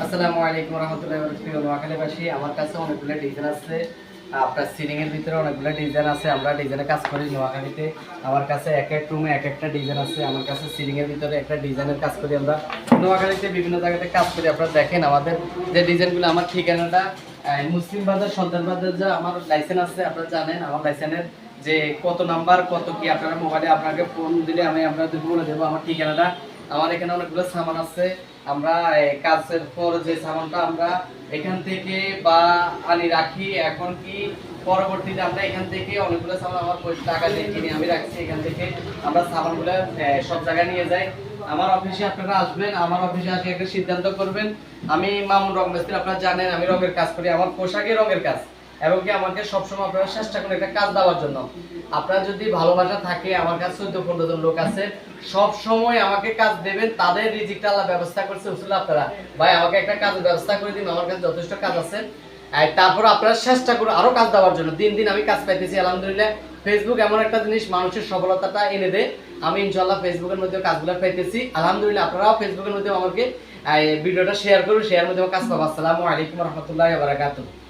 আসসালামু আলাইকুম রহমতুল্লাহি ওয়া বারাকাতুহু। নোয়াখালীবাসী, আমার কাছে অনেকগুলো ডিজাইন আছে। আপনার সিলিং এর ভিতরে অনেকগুলো ডিজাইন আছে। আমরা ডিজাইনে কাজ করি নোয়াখালীতে। আমার কাছে এক এক রুমে এক একটা ডিজাইন আছে। আমার কাছে সিলিং এর ভিতরে একটা ডিজাইনের কাজ করি আমরা। নোয়াখালীতে বিভিন্ন জায়গাতে কাজ করি। আপনারা দেখেন আমাদের যে ডিজাইনগুলো, আমার ঠিকানাটা মুসলিম বাজার, সন্তান বাজার। যা আমার লাইসেন্স আছে, আপনারা জানেন আমার লাইসেন্সের যে কত নাম্বার কত কি, আপনারা মোবাইলে আপনাকে ফোন দিলে আমি আপনাদের বলে দেবো আমার ঠিকানাটা। আমার এখানে অনেকগুলো সামান আছে। আমরা কাজের পর যে সামানটা আমরা এখান থেকে বা আনি রাখি, এখন কি পরবর্তীতে আমরা এখান থেকে অনেকগুলো সামান আমার টাকা দিয়ে কিনে আমি রাখছি। এখান থেকে আমরা সামানগুলো সব জায়গায় নিয়ে যাই। আমার অফিসে আপনারা আসবেন, আমার অফিসে আসে একটা সিদ্ধান্ত করবেন। আমি মামুন রং মিস্ত্রি, আপনারা জানেন আমি রঙের কাজ করি। আমার পোশাকে রঙের কাজ, এবং কি আমাকে সবসময় আপনারা চেষ্টা করেন একটা কাজ দেওয়ার জন্য। আপনার যদি ভালোবাসা থাকে, আমার কাছে 14-15 জন লোক আছে, সব সময় আমাকে কাজ দেবেন। তাদের রিজিকটা আল্লাহ ব্যবস্থা করছে। উসুল আপনারা ভাই আমাকে একটা কাজের ব্যবস্থা করে দিন, আমার কাছে যথেষ্ট কাজ আছে। তারপর আপনারা চেষ্টা করুন আরো কাজ দেওয়ার জন্য। দিন দিন আমি কাজ পাইতেছি আলহামদুলিল্লাহ। ফেসবুক এমন একটা জিনিস মানুষের সফলতাটা এনে দেয়। আমি ইনশাআল্লাহ ফেসবুকের মধ্যে কাজগুলো পাইতেছি আলহামদুলিল্লাহ। আপনারাও ফেসবুকের মধ্যে আমাকে ভিডিওটা শেয়ার করুন, শেয়ার মধ্যে কাজ পাবো। আসসালামু আলাইকুম রহমতুল্লাহি ওয়া বারাকাতুহু।